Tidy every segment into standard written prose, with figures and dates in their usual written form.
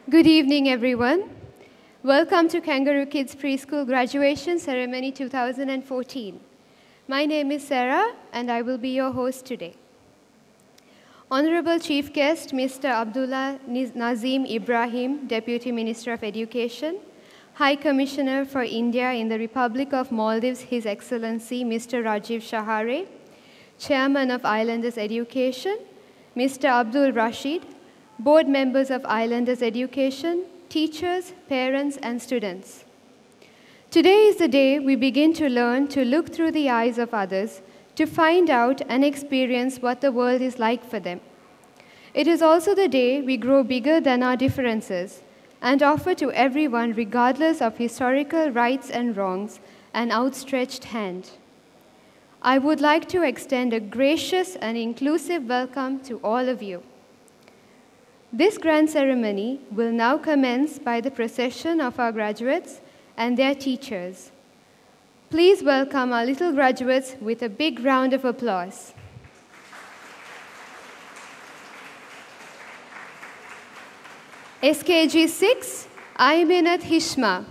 Good evening, everyone. Welcome to Kangaroo Kids Preschool Graduation Ceremony 2014. My name is Sarah, and I will be your host today. Honorable Chief Guest, Mr. Abdullah Nazim Ibrahim, Deputy Minister of Education, High Commissioner for India in the Republic of Maldives, His Excellency Mr. Rajiv Shahare, Chairman of Islanders Education, Mr. Abdul Rashid, board members of Islanders Education, teachers, parents, and students. Today is the day we begin to learn to look through the eyes of others to find out and experience what the world is like for them. It is also the day we grow bigger than our differences and offer to everyone, regardless of historical rights and wrongs, an outstretched hand. I would like to extend a gracious and inclusive welcome to all of you. This grand ceremony will now commence by the procession of our graduates and their teachers. Please welcome our little graduates with a big round of applause. SKG 6, Aiminat Hishma.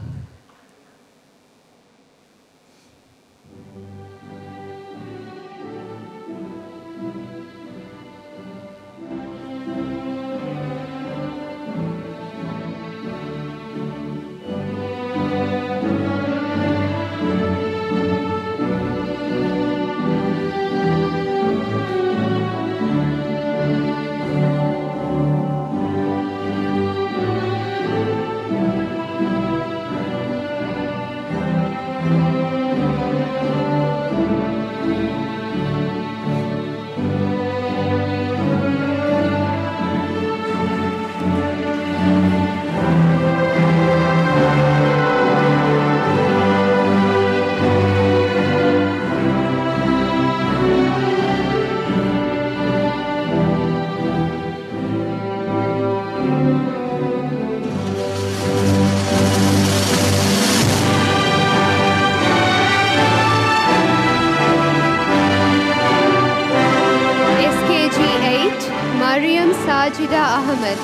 Sajida Ahmed.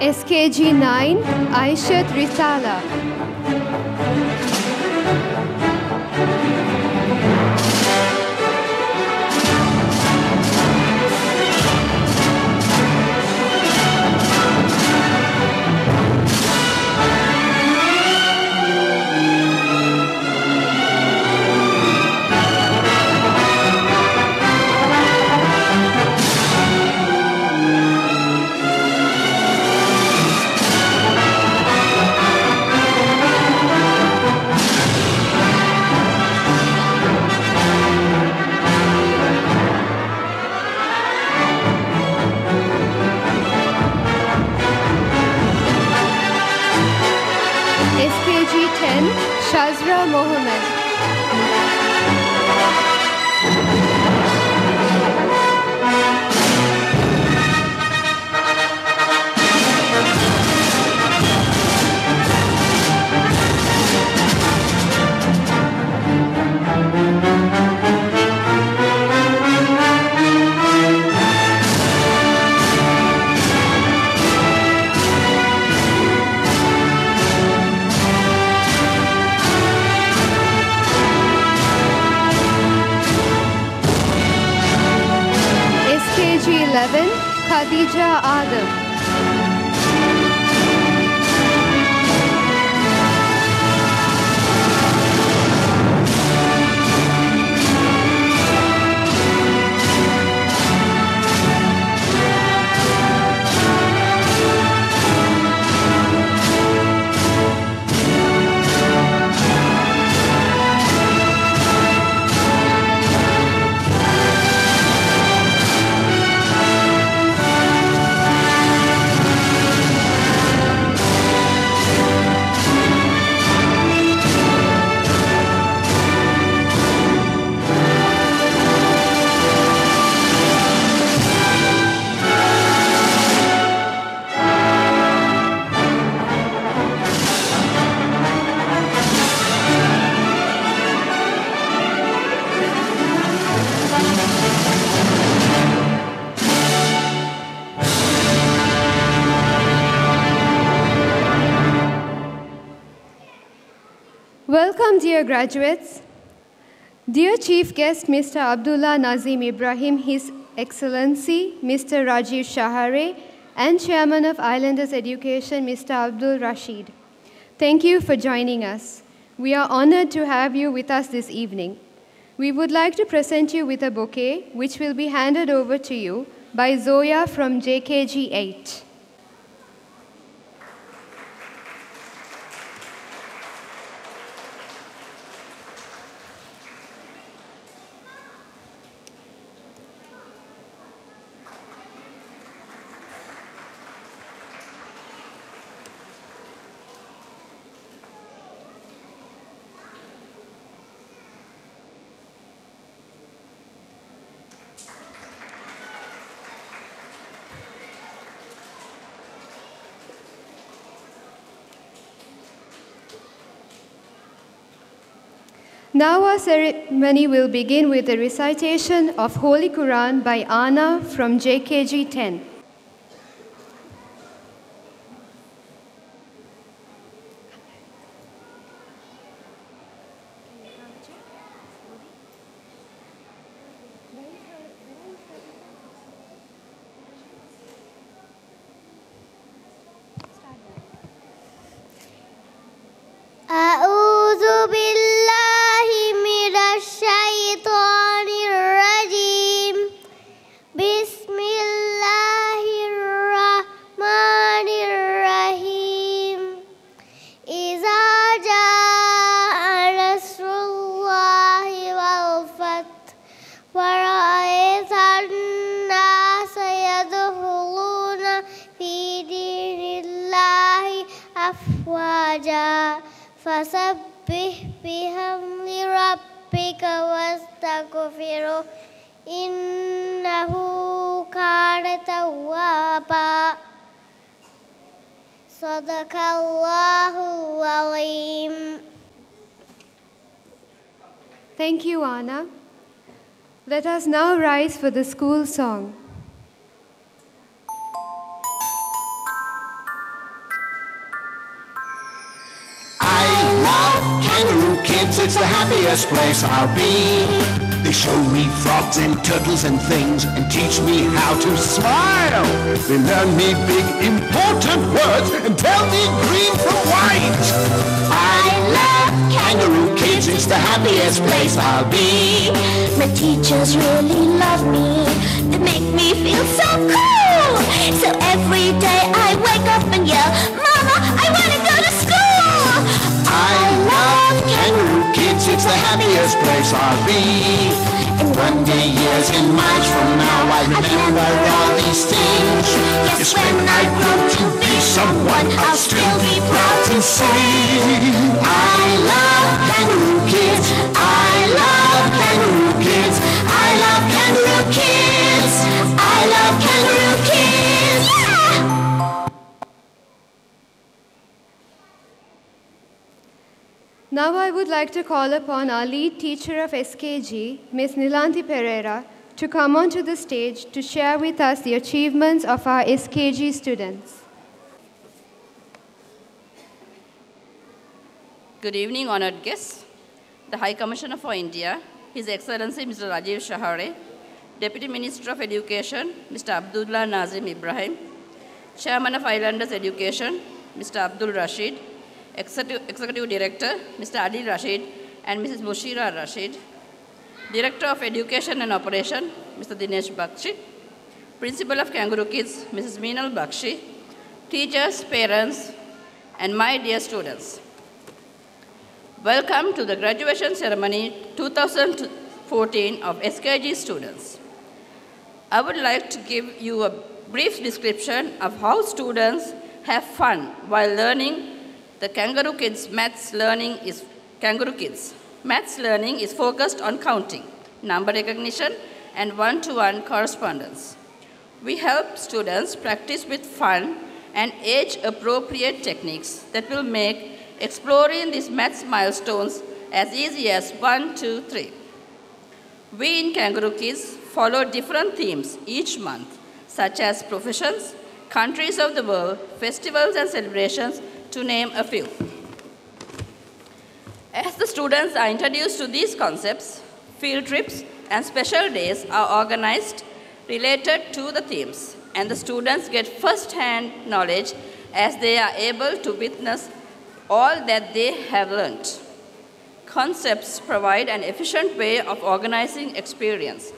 SKG 9, Aishat Risala. SKG 10, Shazra Mohammed. SKG 11, Khadija Adam. Welcome, dear graduates. Dear Chief Guest, Mr. Abdullah Nazim Ibrahim, His Excellency, Mr. Rajiv Shahare, and Chairman of Islanders Education, Mr. Abdul Rashid. Thank you for joining us. We are honored to have you with us this evening. We would like to present you with a bouquet, which will be handed over to you by Zoya from JKG 8. Now our ceremony will begin with the recitation of Holy Quran by Anna from JKG 10. فسبح بحمد ربك واستغفره إنه كان توابا صدق الله العظيم. Thank you, Anna. Let us now rise for the school song. Kangaroo kids, it's the happiest place I'll be. They show me frogs and turtles and things and teach me how to smile. They learn me big important words and tell me green from white. I love kangaroo kids, it's the happiest place I'll be. My teachers really love me. They make me feel so cool. So every day I wake up and yell, Mama, I want to go to school. I love kangaroo kids, it's the happiest place I'll be. And one day, years and miles from now, I remember all these things. Yes, when I grow to be someone, I'll still be proud to say, I love kangaroo kids, I love kangaroo kids, I love kangaroo kids, I love kangaroo kids. Yeah! Now I would like to call upon our lead teacher of SKG, Ms. Nilanthi Pereira, to come onto the stage to share with us the achievements of our SKG students. Good evening, honored guests. The High Commissioner for India, His Excellency Mr. Rajiv Shahare, Deputy Minister of Education, Mr. Abdullah Nazim Ibrahim, Chairman of Islanders Education, Mr. Abdul Rashid, Executive Director, Mr. Adil Rashid and Mrs. Mushira Rashid, Director of Education and Operation, Mr. Dinesh Bakshi, Principal of Kangaroo Kids, Mrs. Meenal Bakshi, teachers, parents, and my dear students. Welcome to the graduation ceremony 2014 of SKG students. I would like to give you a brief description of how students have fun while learning the Kangaroo Kids Maths learning is Kangaroo Kids. Maths learning is focused on counting, number recognition, and one-to-one correspondence. We help students practice with fun and age-appropriate techniques that will make exploring these maths milestones as easy as 1, 2, 3. We in Kangaroo Kids follow different themes each month, such as professions, countries of the world, festivals and celebrations, to name a few. As the students are introduced to these concepts, field trips and special days are organized related to the themes, and the students get first-hand knowledge as they are able to witness all that they have learned. Concepts provide an efficient way of organizing experience.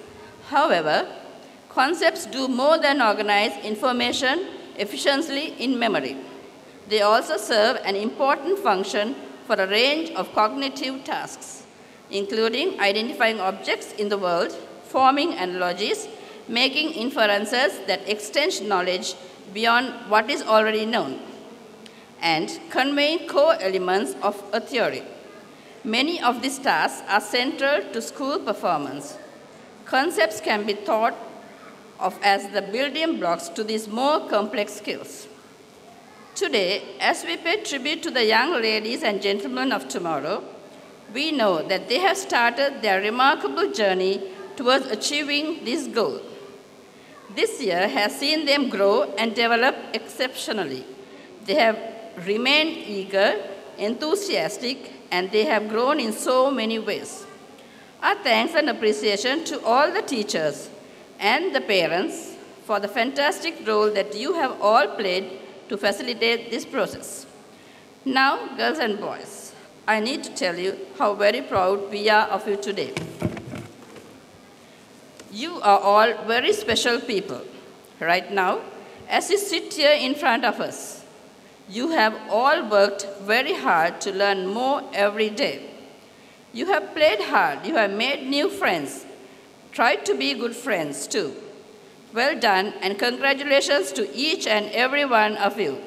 However, concepts do more than organize information efficiently in memory. They also serve an important function for a range of cognitive tasks, including identifying objects in the world, forming analogies, making inferences that extend knowledge beyond what is already known, and conveying core elements of a theory. Many of these tasks are central to school performance. Concepts can be thought of as the building blocks to these more complex skills. Today, as we pay tribute to the young ladies and gentlemen of tomorrow, we know that they have started their remarkable journey towards achieving this goal. This year has seen them grow and develop exceptionally. They have remained eager, enthusiastic, and they have grown in so many ways. Our thanks and appreciation to all the teachers and the parents for the fantastic role that you have all played to facilitate this process. Now, girls and boys, I need to tell you how very proud we are of you today. You are all very special people. Right now, as you sit here in front of us, you have all worked very hard to learn more every day. You have played hard, you have made new friends, tried to be good friends too. Well done, and congratulations to each and every one of you.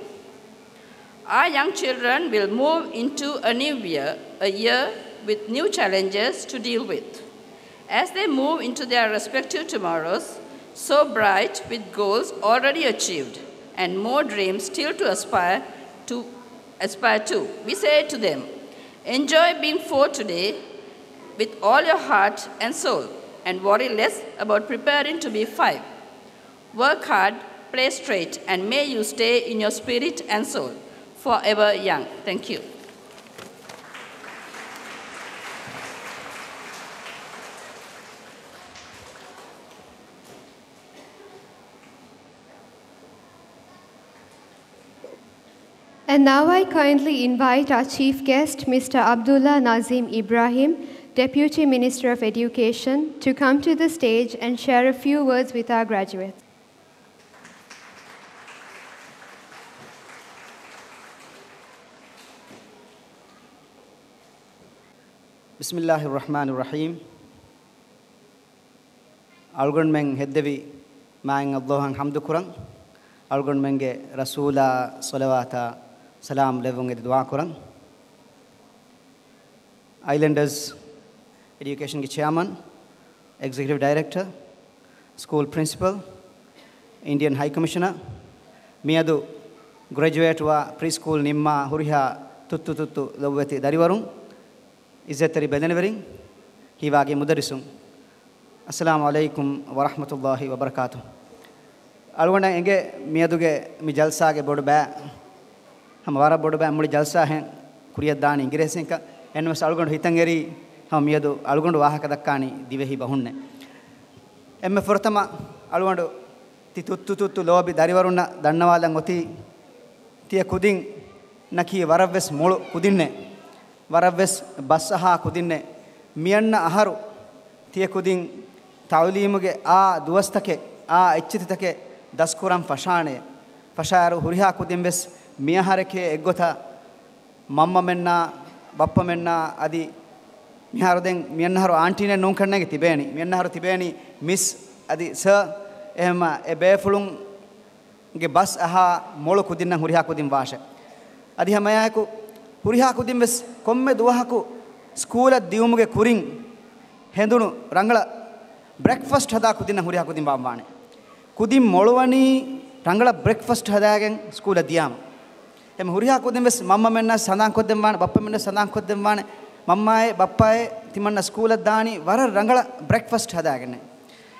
Our young children will move into a new year, a year with new challenges to deal with. As they move into their respective tomorrows, so bright with goals already achieved and more dreams still to aspire to, we say to them, enjoy being 4 today with all your heart and soul, and worry less about preparing to be 5. Work hard, play straight, and may you stay in your spirit and soul, forever young. Thank you. And now I kindly invite our chief guest, Mr. Abdullah Nazim Ibrahim, Deputy Minister of Education, to come to the stage and share a few words with our graduates. Bismillahir Rahmanir Rahim. Algon meng heddevi maang Allahang hamdu kurang. Algon menge Rasula salawata salam levung ed dua kurang. Islanders Education Chairman, Executive Director, School Principal, Indian High Commissioner, Miyadu graduate wa preschool nimma huriha tuttu lawati dariwarun, Izzetari bedenevering, hiwagi mudarisum. Assalamu alaikum wa rahmatullahi wa barakatuh. Algonda enge miyaduge mi jalsa ge bodu ba hamara bodu ba muli jalsa hen kuriyad dani ingresenka enwas algonda hitangeri ham miyadu algonda wahaka dakkani divehi bahunne emme fortama algonda ti tuttu lobi dariwarunna dannawalan oti tiya kudin naki waravves mulu kudinne waravves bassaha kudinne miyanna aharu tiya kudin tawlimuge a duwastake a ichchititake daskuram fashane fasharu huriha kudimbes miyahareke eggota mamma menna bappa menna adi miharuden miyannaharu auntie non kannege tibeni miyannaharu tibeni miss adi sir ehma e befulun ge bas aha molo kudinna huriha kudim washe adi hamayaku huriha kudimbes komme duwahaku school diumuge kurin hendunu rangala breakfast hada kudinna huriha kudim bamwane kudim molwani rangala breakfast hadagen school diyam em huriha kudim bes mamma menna sandan koddem wane bappa menna sandan koddem wane mammae bappae timanna school daani war rangala breakfast hadagen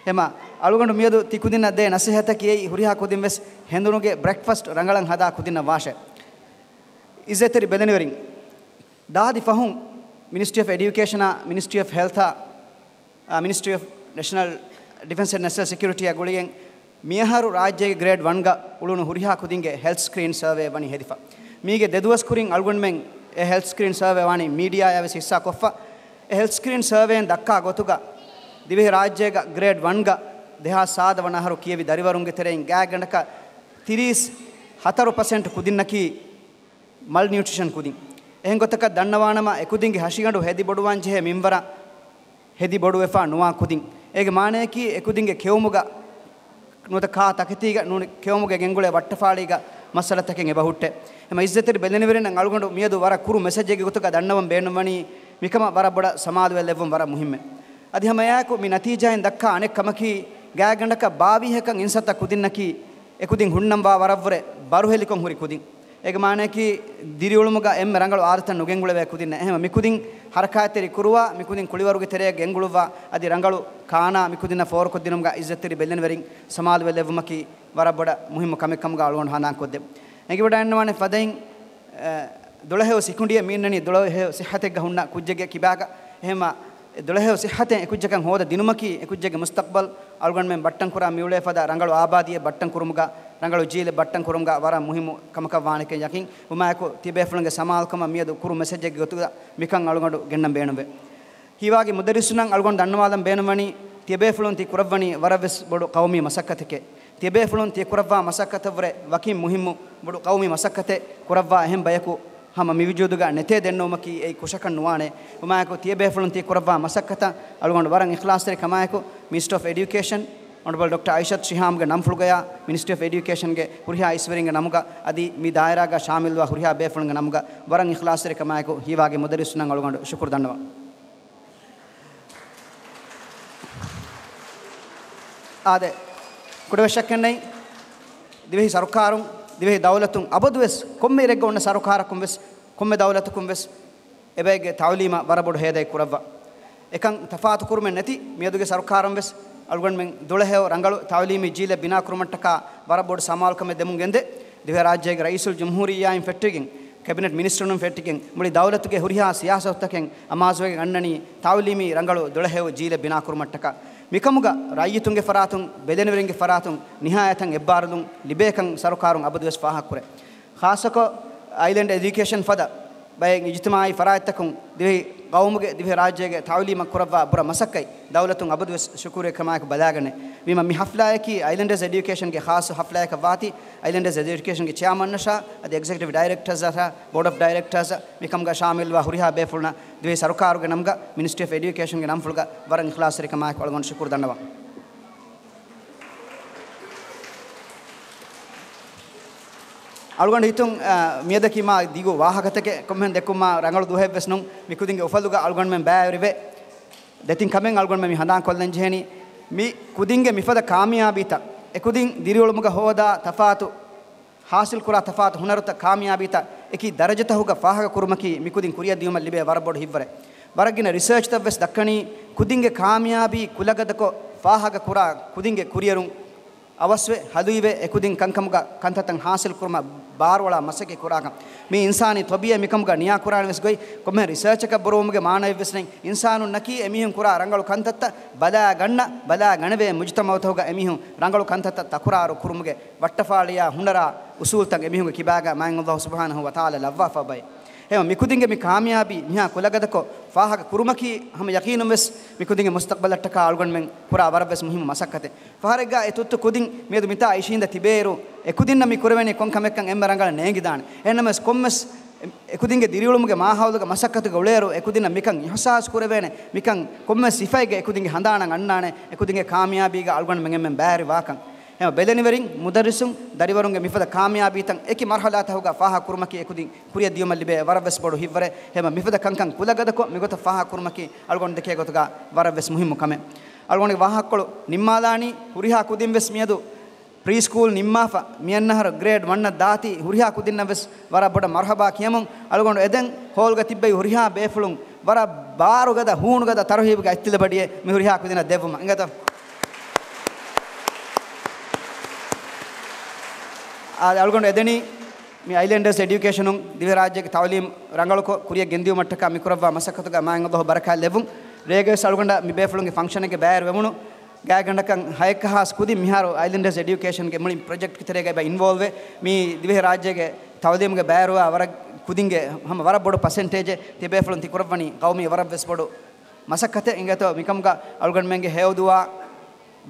ema alugondu miyadu tikudinna de nasihata kiyei huriha kudim bes hendunuge breakfast rangalan hada kudinna washe Izzetari bedenevering daadi fahun Ministry of Education, Ministry of Health, Ministry of National Defense and National Security agulien miyaharu rajyege grade 1 ga ulunu huriha kudinge health screen survey wani hedifa mige deduwas kurin algonmen e health screen survey wani media yaves hissa koffa e health screen survey en dakka gotuga dive rajyega grade 1 ga deha sadavana haru kiyevi dariwarunge terein gaagandaka 34% kudinnaki malnutrition kudin ehen gotaka dannawanama ekudinge hashigandu hedi boduwan jehe minwara hedi bodu efa nuwa kudin ege maane ki ekudinge kewumuga nuta ka takitiga nu kewumuge gengule wattafaaliga masala taken ebahutte ema izzeteri beleni veren algondu miedu wara kuru message ege gotaka dannawan beenumani mikama wara boda samadu wellevum wara muhimme adi hamayako mi natija en dakka anek kamaki gaagandaka 22 hekan insata kudinnaki ekudin hunnamba waravure baru helikon huri kudin ege maane ki diriulumuga em rangalu aartan nugengule ve kudin ehema mikudin harakateri kuruwa mikudin kuliwaruge tere genguluwa adi rangalu kaana mikudina for kodinumga izzeteri bellen verin samadu velevumaki waraboda muhimmu kamekamga alwon hanan kodde ege boda ennwane fadain 12 sekundiya minnani 12 sihhatega hunna kujjege kibaga ehema 12 sihhaten ekujjakan hoda dinumaki ekujjege mustaqbal algon men battan kura miule fada rangalu abadiye battan kurumuga rangalu jile battan kurumuga wara muhimu kamaka waaneke yakin umayako tibe fulunge samalkama miedu kuru message ge gotuga mikan algondu gennam beenumbe hiwagi mudarrisunan algon dannwalam beenumani tibe fulun ti kurawani waraves bodu qawmi masakkateke tibe fulun ti kurawwa masakkatavre wakim muhimu bodu qawmi masakkate kurawwa ehem bayaku hama mivijuduga nete dennomaki ei kushakan nuwane umayako tiebe fulun ti kurawwa masakkata algondu waran ikhlas tere kamayako Minister of Education Honorable Dr. Aishat Shiham ge nam fulugaya Ministry of Education ge huriha isweringa namuga adi mi daira ga shamilwa huriha be fulunga namuga waran ikhlas tere kamayako hiwage mudarrisunan algondu shukur dannawa ade kudawashakennai divehi sarkarum divehi dawlatun abadwes komme regga onna sarkarakum wes komme dawlatukum wes ebege tawlima warabodu heday kurawwa ekan tafaatu kurumen neti miyaduge sarkaram wes algon men 12 rangalu tawlimi jile bina kurumattaka warabodu samalkame demungende dive rajyege raisul jumhuriya in fettigen cabinet minister num fettigen muli dawlatuge huriha siyasataken amazwege annani tawlimi rangalu 12 jile bina kurumattaka mikamuga rayitunge faratun bedeneveringe faratun nihayatan ebbarulun libekan sarukarun abadwes fahakure khasako island education fada bay ijtimai faraitakun divi qawmuge divi rajyege tawlima kurawwa bura masakkai dawlatun abadwes shukure kamak balagane bima mi haflaaki islanders education ge khas haflaaka wati islanders education ge chairman nasha adi executive directors asa board of directors mikamga shamilwa huriha befulna divi sarukaruge namga Ministry of Education ge namfulga waran ikhlas re kamak algon shukur dannawa algon hitung miyadaki ma digo wahakateke kommen dekuma rangalu duheb vesnun mikudinge ufaluga algon men baayrive detin kamen algon men mi handan kollen jeheni mi kudinge mifada kamiyabita ekudin diriolumuga hoda tafatu hasil kura tafatu hunaruta kamiyabita eki darajata huga fahaga kurumaki mikudin kuriya diumal libe warabod hivvare waragina research tabes dakkani kudinge kamiyabi kulagadako fahaga kura kudinge kuriyarun අවස්වේ හදුයිවේ එකුදින් කංකමුගා කන්තතන් හාසිල් කුරුම බාරවලා මසකේ කුරාකම් මේ ඉන්සානි තොබිය මිකමුගා නියා කුරාන වෙස් ගොයි කොමෙ research එක බොරොමුගේ මානව වෙස්නෙන් ඉන්සානු නකී එමිහුන් කුරා රංගලු කන්තත්ත බදා ගණවේ මුජ්තමවතෝගා එමිහුන් රංගලු කන්තත්ත තකුරාරු කුරුමුගේ වට්ටෆාලියා හුනරා උසූල්තන් එමිහුන්ගේ කිබාගා මයන් අල්ලාහ් සුබ්හානහු වතාලා ලව්වා ෆබයි එම මිකුදින්ගේ මේ කාමියාබි නිහා කුලගදකෝ ෆාහක කුරුමකි හම යකීනුම් වෙස් මිකුදින්ගේ මුස්තක්බලට ක අල්ගොන් මෙන් කුරා වරබස් මුහිම මසක්කතේ ෆාරෙග්ගා එතුත්තු කුදින් මේදු මිතා ඉෂින්ද තිබේරු එකුදින්න මි කුරවෙනි කොන් කමෙක්කන් එම්බරංගල නේගි දාන එන්නමස් කොම්මස් එකුදින්ගේ දිරියුළුමුගේ මාහවලක මසක්කතක උලේරු එකුදින්න මිකන් ඉහසාස් කුරවෙනේ මිකන් කොම්මස් සිෆයිගේ එකුදින්ගේ හඳානන් අන්නානේ එකුදින්ගේ කාමියාබිගේ අල්ගොන් මෙන් එම්මෙන් බෑරි වාකන් එම බෙලෙනිවරින් මුදරිසුන් දරිවරුන්ගේ මිෆද කාමියාබීතන් එකි මර්හලාත හුගා ෆාහ කුරුමකි එකුදින් කුරිය දියමල් ලිබේ වරවස් බොඩු හිවරේ එම මිෆද කංකන් කුලගදකො මිගොත ෆාහ කුරුමකි අල්ගොන් දෙකේ ගොතගා වරවස් මුහිම්මු කමෙ අල්ගොන්ගේ වාහක්කොළු නිම්මාදානි හුරිහා කුදින් වෙස් මියදු ප්‍රී ස්කූල් නිම්මාෆා මියන්නහර ග්‍රේඩ් 1 දාති හුරිහා කුදින්න වෙස් වර බොඩ මර්හබා කියමුන් අල්ගොන් එදෙන් හෝල්ග තිබ්බයි හුරිහා බේෆුලුන් වර බාරුගද හූනුගද තරහීබ්ග ඇත්තිල බඩියේ මි හුරිහා කුදින දෙවම එංගත algon edeni mi islanders education un dive rajya ke tawlim rangalu ko kuriya gendiu mattaka mikurava masakatuga maang Allah baraka levun rege salgonda mi befulunge function ke baer wemunu gaagandakan hayka has kudi miharu islanders education ke muli project ki terega ba involve mi dive rajya ke tawlim ge baerwa awara kudinge hama wara bodu percentage te befulun tikuravani qawmi wara ves bodu masakate ingato mikamga algon menge hewduwa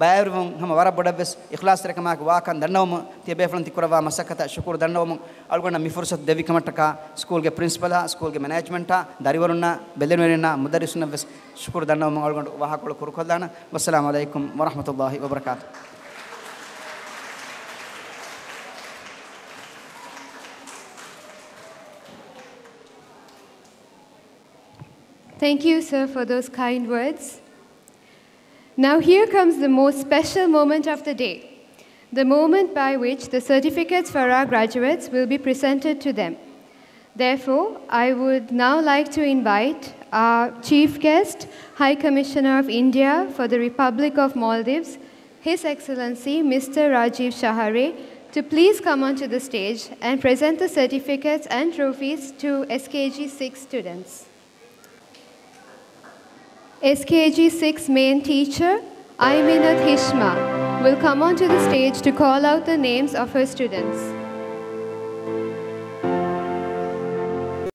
baerwun hama wara bodu ves ikhlas rekama ke wakan dannawum te befulun tikurava masakata shukur dannawum algon mi fursat devi kamataka school ge principal ha school ge management ha dariwarunna bellenwerina mudarrisuna ves shukur dannawum algon wahakol kurukollana wassalamu alaikum warahmatullahi wabarakatuh. Thank you, sir, for those kind words. Now here comes the most special moment of the day, the moment by which the certificates for our graduates will be presented to them. Therefore, I would now like to invite our chief guest, High Commissioner of India for the Republic of Maldives, His Excellency Mr. Rajiv Shahare, to please come onto the stage and present the certificates and trophies to SKG 6 students. SKG 6 main teacher, Aiminat Hishma, will come onto the stage to call out the names of her students.